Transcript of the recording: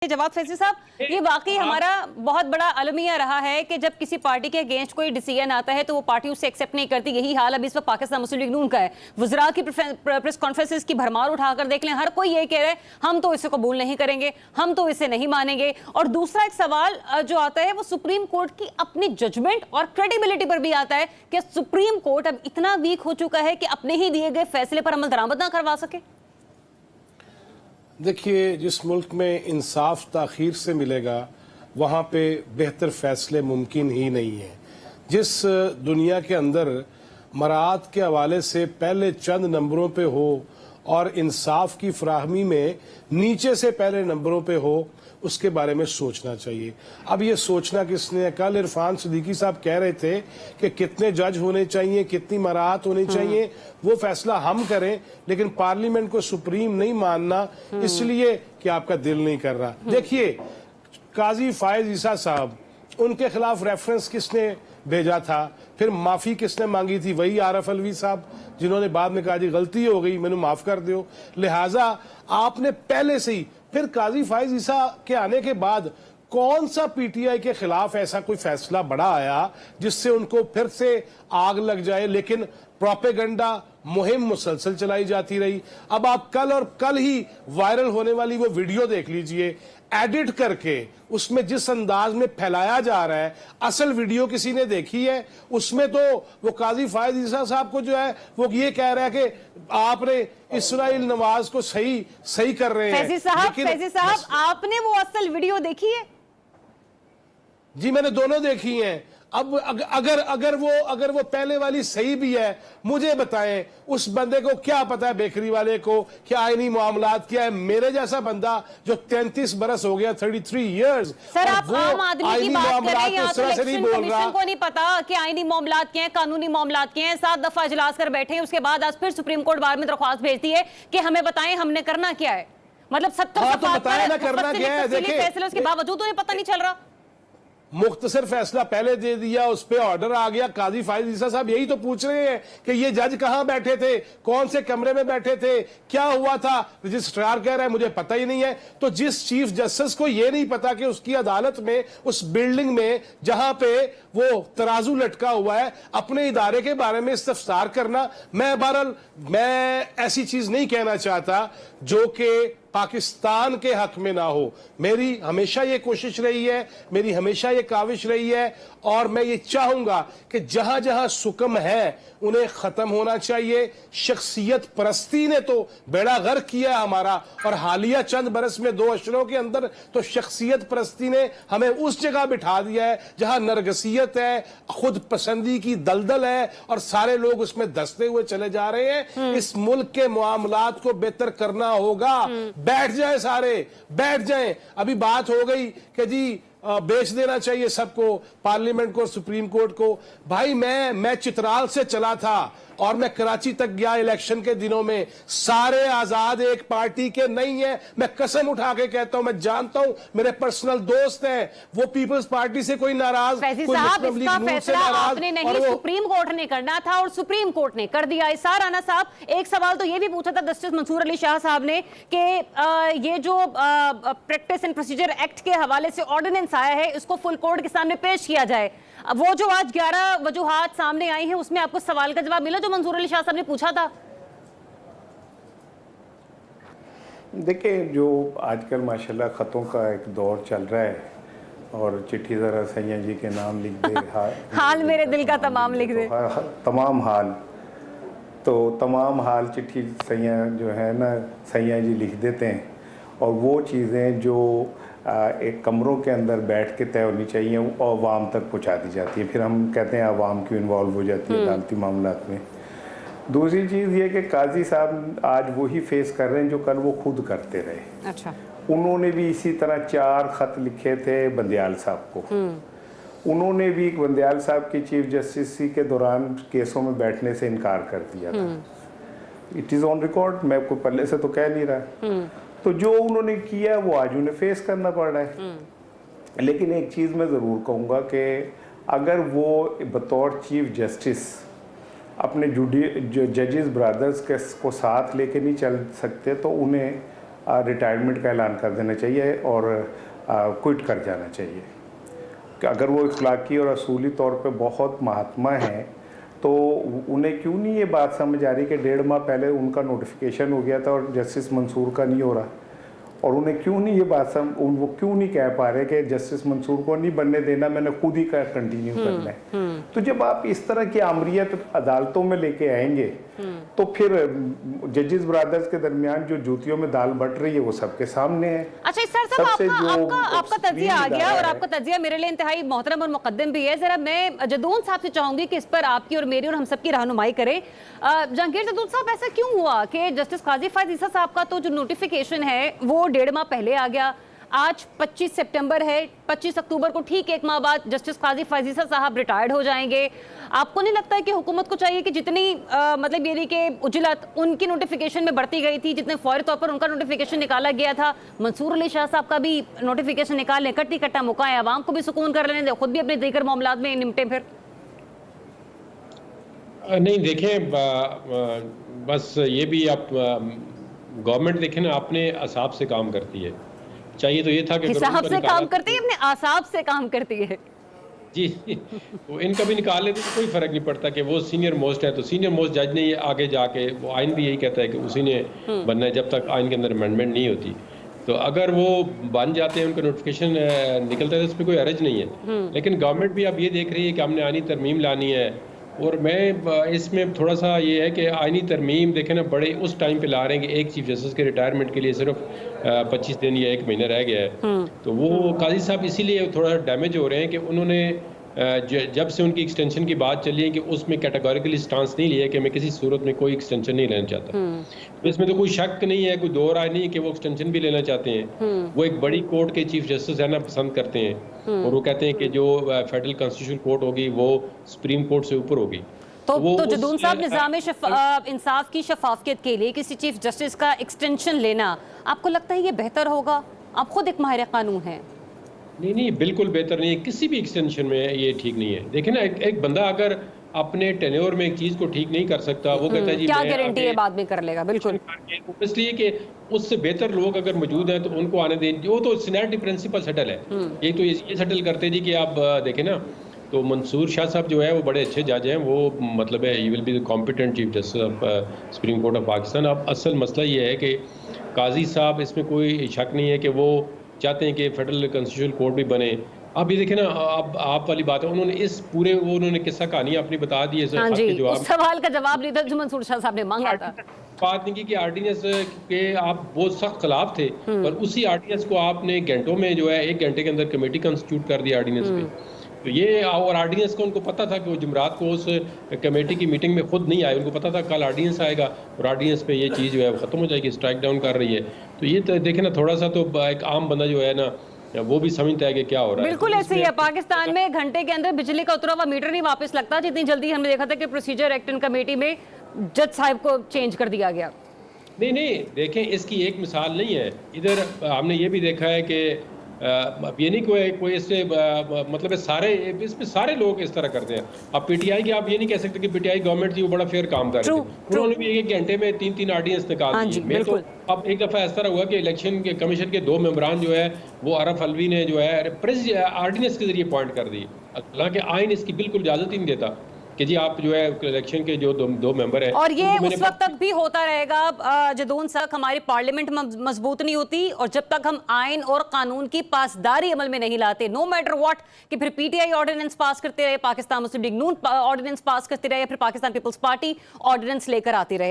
जवाब फैजी साहब, ये वाकई हमारा बहुत बड़ा अलमिया रहा है कि जब किसी पार्टी के अगेंस्ट कोई डिसीजन आता है तो वो पार्टी उसे एक्सेप्ट नहीं करती। यही हाल अभी इस वक्त पाकिस्तान मुस्लिम लीग नून का है। वज़रा की प्रेस कॉन्फ्रेंसेस की भरमार उठाकर देख लें, हर कोई ये कह रहा है हम तो इसे कबूल नहीं करेंगे, हम तो इसे नहीं मानेंगे। और दूसरा एक सवाल जो आता है वो सुप्रीम कोर्ट की अपनी जजमेंट और क्रेडिबिलिटी पर भी आता है कि सुप्रीम कोर्ट अब इतना वीक हो चुका है कि अपने ही दिए गए फैसले पर अमल दरामद ना करवा सके। देखिए, जिस मुल्क में इंसाफ ताखीर से मिलेगा वहाँ पे बेहतर फैसले मुमकिन ही नहीं है। जिस दुनिया के अंदर मरात के हवाले से पहले चंद नंबरों पे हो और इंसाफ की फराहमी में नीचे से पहले नंबरों पे हो, उसके बारे में सोचना चाहिए। अब ये सोचना किसने है? कल इरफान सिद्दीकी साहब कह रहे थे कि कितने जज होने चाहिए, कितनी मराहत होनी चाहिए, वो फैसला हम करें, लेकिन पार्लियामेंट को सुप्रीम नहीं मानना इसलिए कि आपका दिल नहीं कर रहा। देखिए, काजी फायज ईसा साहब, उनके खिलाफ रेफरेंस किसने भेजा था? फिर माफी किसने मांगी थी? वही आरफ अलवी साहब, जिन्होंने बाद में कहा जी गलती हो गई, मैंने माफ कर दो। लिहाजा आपने पहले से ही, फिर काजी फायज ईसा के आने के बाद कौन सा पीटीआई के खिलाफ ऐसा कोई फैसला बड़ा आया जिससे उनको फिर से आग लग जाए? लेकिन प्रोपेगेंडा मुहिम मुसलसल चलाई जाती रही। अब आप कल और कल ही वायरल होने वाली वो वीडियो देख लीजिए, एडिट करके उसमें जिस अंदाज में फैलाया जा रहा है। असल वीडियो किसी ने देखी है? उसमें तो वो काजी फायद ईसा साहब को जो है वो ये कह रहा है कि आपने इसराइल नवाज को सही कर रहे हैं। फैजी साहब, आपने वो असल वीडियो देखी है? जी, मैंने दोनों देखी हैं। अब अगर वो पहले वाली सही भी है, मुझे बताएं उस बंदे को क्या पता है, बेकरी वाले को, कि आईनी मामलात क्या है? मेरे जैसा बंदा जो 33 बरस हो गया, 33 इयर्स, सर आप आम आदमी की बात कर रहे हैं, यहाँ तो इलेक्शन कमीशन को नहीं पता कि आईनी मामलात क्या है, कानूनी मामलात क्या है। 7 दफा इजलास कर बैठे हैं, उसके बाद आज फिर सुप्रीम कोर्ट बार में दरख्वास्त भेजती है कि हमें बताएं हमने करना क्या है। मतलब 70 फैसले उसके बावजूद उन्हें पता नहीं चल रहा। मुख्तसर फैसला पहले दे दिया, उस पर ऑर्डर आ गया। काजी फायज ईसा साहब यही तो पूछ रहे हैं कि ये जज कहां बैठे थे, कौन से कमरे में बैठे थे, क्या हुआ था? रजिस्ट्रार कह रहा है मुझे पता ही नहीं है। तो जिस चीफ जस्टिस को ये नहीं पता कि उसकी अदालत में, उस बिल्डिंग में जहां पे वो तराजू लटका हुआ है, अपने इदारे के बारे में इस्तफसार करना, मैं ऐसी चीज नहीं कहना चाहता जो कि पाकिस्तान के हक में ना हो। मेरी हमेशा ये कोशिश रही है, मेरी हमेशा ये काविश रही है, और मैं ये चाहूंगा कि जहां जहां सुकम है उन्हें खत्म होना चाहिए। शख्सियत परस्ती ने तो बेड़ा गर्क किया हमारा, और हालिया चंद बरस में 2 अशरों के अंदर तो शख्सियत परस्ती ने हमें उस जगह बिठा दिया है जहां नरगसियत है, खुद पसंदी की दलदल है, और सारे लोग उसमें धंसते हुए चले जा रहे हैं। इस मुल्क के मामलात को बेहतर करना होगा। बैठ जाए, सारे बैठ जाएं। अभी बात हो गई कि जी बेच देना चाहिए सबको, पार्लियामेंट को, सुप्रीम कोर्ट को। भाई मैं चित्राल से चला था और मैं कराची तक गया इलेक्शन के दिनों में। सारे आजाद एक पार्टी के नहीं है, मैं कसम उठा के कहता हूं, मैं जानता हूं, मेरे पर्सनल दोस्त हैं, वो पीपल्स पार्टी से कोई नाराज, कोई मुस्लिम लीग नून से नाराज। आपने नहीं, सुप्रीम कोर्ट ने करना था और सुप्रीम कोर्ट ने कर दिया। इसार राना साहब, एक सवाल तो ये भी पूछा था जस्टिस मंसूर अली शाह साहब ने कि ये जो प्रैक्टिस एंड प्रोसीजर एक्ट के हवाले से ऑर्डिनेंस आया है, इसको फुल कोर्ट के सामने पेश किया जाए। वो जो आज 11 वजूहात सामने आई हैं, उसमें आपको सवाल का जवाब मिला जो मंसूर अली शाह साहब ने पूछा था? देखिए, जो आजकल माशाल्लाह ख़तों का एक दौर चल रहा है, और चिट्ठी ज़रा सैया जी के नाम लिख दे, हाल मेरे दिल का तमाम लिख दे, तमाम हाल, तो तमाम हाल चिट्ठी सैया जो है ना, सैया जी लिख देते हैं। और वो चीज़ें जो एक कमरों के अंदर बैठ के तय होनी चाहिए, वो अवाम तक पहुंचा दी जाती है। फिर हम कहते हैं अवाम क्यों इन्वॉल्व हो जाती है अदालती मामलात में। दूसरी चीज़ ये कि काजी साहब आज वही फेस कर रहे हैं जो कल वो खुद करते रहे। अच्छा, उन्होंने भी इसी तरह 4 खत लिखे थे बंदियाल साहब को। उन्होंने भी बंदियाल साहब की चीफ जस्टिस के दौरान केसों में बैठने से इनकार कर दिया था। इट इज़ ऑन रिकॉर्ड, मैं कोई पल्ले से तो कह नहीं रहा। तो जो उन्होंने किया वो आज उन्हें फेस करना पड़ रहा है। लेकिन एक चीज़ मैं ज़रूर कहूँगा कि अगर वो बतौर चीफ जस्टिस अपने जजेस ब्रदर्स के को साथ लेके नहीं चल सकते, तो उन्हें रिटायरमेंट का ऐलान कर देना चाहिए और क्विट कर जाना चाहिए। कि अगर वो इखलाकी और असूली तौर पे बहुत महात्मा हैं तो उन्हें क्यों नहीं ये बात समझ आ रही कि 1.5 माह पहले उनका नोटिफिकेशन हो गया था और जस्टिस मंसूर का नहीं हो रहा, और उन्हें क्यों नहीं ये बात वो क्यों नहीं कह पा रहे कि जस्टिस मंसूर को नहीं बनने देना, मैंने खुद ही का कंटिन्यू करना है। तो जब आप इस तरह की आमरीत अदालतों में लेके आएंगे तो फिर जजेस ब्रदर्स के दरमियान जो जूतियों में दाल बट रही है वो सबके सामने है। अच्छा सर साहब, आपका तज्जिया आ गया और आपका तज्जिया मेरे लिए इंतहाई मोहतरम और मुकद्दम भी है। जरा मैं जदून साहब से चाहूंगी कि इस पर आपकी और मेरी और हम सबकी रहनुमाई करें। जहांगीर जदून साहब, ऐसा क्यों हुआ कि जस्टिस काजी फायद ईसा साहब का तो जो नोटिफिकेशन है वो 1.5 माह पहले आ गया, आज 25 सितंबर है, 25 अक्टूबर को ठीक 1 माह बाद जस्टिस काजी फायद ईसा साहब रिटायर्ड हो जाएंगे। आपको नहीं लगता है कि हुकूमत को चाहिए कि जितनी मतलब ये नहीं कि उजलत उनकी नोटिफिकेशन में बढ़ती गई थी, जितने फौरी तौर पर उनका नोटिफिकेशन निकाला गया था, मंसूर अली शाह साहब का भी नोटिफिकेशन निकाल लें, कट्टी कट्टा मौका है, आवाम को भी सुकून कर लेने, खुद भी अपने दीगर मामलात में निपटे फिर? नहीं देखें, बस ये भी आप गवर्नमेंट देखें ना, अपने असाब से काम करती है। चाहिए तो ये था कि हिसाब से काम करती है, अपने आसाब से काम करती है जी। वो इनका भी निकाल लेते तो कोई फर्क नहीं पड़ता कि वो सीनियर मोस्ट है तो सीनियर मोस्ट जज ने ये आगे जाके, वो आइन भी यही कहता है कि उसी ने बनना है जब तक आइन के अंदर अमेंडमेंट नहीं होती। तो अगर वो बन जाते हैं, उनका नोटिफिकेशन निकलता है तो उस पर कोई हर्ज नहीं है। लेकिन गवर्नमेंट भी अब ये देख रही है कि हमने आइनी तरमीम लानी है, और मैं इसमें थोड़ा सा ये है कि आइनी तरमीम देखें ना, बड़े उस टाइम पे ला रहे हैं कि एक चीफ जस्टिस के रिटायरमेंट के लिए सिर्फ 25 दिन या 1 महीना रह गया है। तो वो काजी साहब इसीलिए थोड़ा डैमेज हो रहे हैं कि उन्होंने जब से उनकी एक्सटेंशन की बात चली है कि उसमें कैटेगोरिकली स्टांस नहीं लिया कि मैं किसी सूरत में कोई एक्सटेंशन नहीं लेना चाहता। तो इसमें तो कोई शक नहीं है, कोई दो राय नहीं है कि वो एक्सटेंशन भी लेना चाहते हैं। वो एक बड़ी कोर्ट के चीफ जस्टिस रहना पसंद करते हैं और वो कहते हैं कि जो फेडरल कॉन्स्टिट्यूशनल कोर्ट होगी वो सुप्रीम कोर्ट से ऊपर होगी। तो जदून साहब, निज़ाम इंसाफ की शफाफियत के लिए किसी चीफ जस्टिस का एक्सटेंशन लेना आपको लगता है ये बेहतर होगा? आप खुद एक माहिर कानून हैं। नहीं, बिल्कुल बेहतर नहीं है, किसी भी एक्सटेंशन में ये ठीक नहीं है। देखिए ना, एक बंदा अगर अपने टेन्योर में एक चीज को ठीक नहीं कर सकता, वो कहता है जी क्या गारंटी है बाद में कर लेगा। बिल्कुल, इसलिए कि उससे बेहतर लोग अगर मौजूद हैं तो उनको आने दें। वो तो सीनियरिटी प्रिंसिपल सेटल है। एक तो ये सेटल करते जी कि आप देखें ना, तो मंसूर शाह साहब जो है वो बड़े अच्छे जज हैं, वो मतलब है he will be the competent chief justice of supreme court of Pakistan. अब असल मसला ये है कि काजी साहब, इसमें कोई शक नहीं है कि वो चाहते हैं कि फेडरल कॉन्स्टिट्यूशनल कोर्ट भी बने। अब ये देखें ना, अब आप वाली बात है, उन्होंने इस पूरे वो उन्होंने किस्सा कहानी अपनी बता दी है। हाँ जी, उस सवाल का जवाब नहीं था जो मंसूर शाह साहब ने मांगा था। बात नहीं की कि आर्डिनेंस के आप बहुत सख्त खिलाफ थे, पर उसी आर्डिनेंस को आपने घंटों में जो है 1 घंटे के अंदर कमेटी कंस्टिट्यूट कर दी आर्डिनेंस पे। तो ये और आर्डिनेंस को उनको पता था कि वो जुमरात को उस कमेटी की मीटिंग में खुद नहीं आए, उनको पता था कल आर्डिनेंस आएगा और आर्डिनेंस पे ये चीज़ जो है ख़त्म हो जाएगी, स्ट्राइक डाउन कर रही है। तो ये तो देखें ना, थोड़ा सा तो एक आम बंदा जो है ना वो भी समझता है कि क्या हो रहा है। बिल्कुल ऐसे ही है। पाकिस्तान में घंटे के अंदर बिजली का उतरा हुआ मीटर नहीं वापस लगता, जितनी जल्दी हमने देखा था कि प्रोसीजर एक्ट एंड कमेटी में जज साहब को चेंज कर दिया गया। नहीं, देखें इसकी एक मिसाल नहीं है। इधर हमने ये भी देखा है कि अब ये नहीं कोई इससे मतलब सारे इसमें सारे लोग इस तरह करते हैं। अब पीटीआई की आप ये नहीं कह सकते कि पीटीआई गवर्नमेंट थी वो बड़ा फेयर काम कर रही थी। उन्होंने भी 1 घंटे में 3 आर्डिनेंस निकाल दिए। तो अब एक दफ़ा ऐसा हुआ कि इलेक्शन के कमीशन के 2 मेंबरान जो है वो अरफ अलवी ने जो है आर्डिनेंस के जरिए अपॉइंट कर दी। हालांकि आइन इसकी बिल्कुल इजाज़त ही नहीं देता कि जी आप जो है इलेक्शन के जो दो मेंबर हैं। और ये उस वक्त तक भी होता रहेगा जदून साहब, हमारी पार्लियामेंट मजबूत नहीं होती और जब तक हम आइन और कानून की पासदारी अमल में नहीं लाते, नो मैटर व्हाट, कि फिर पीटीआई ऑर्डिनेंस पास करते रहे, पाकिस्तान मुस्लिम लीग नून ऑर्डिनेंस पास करते रहे, या फिर पाकिस्तान पीपल्स पार्टी ऑर्डिनेंस लेकर आती रहे।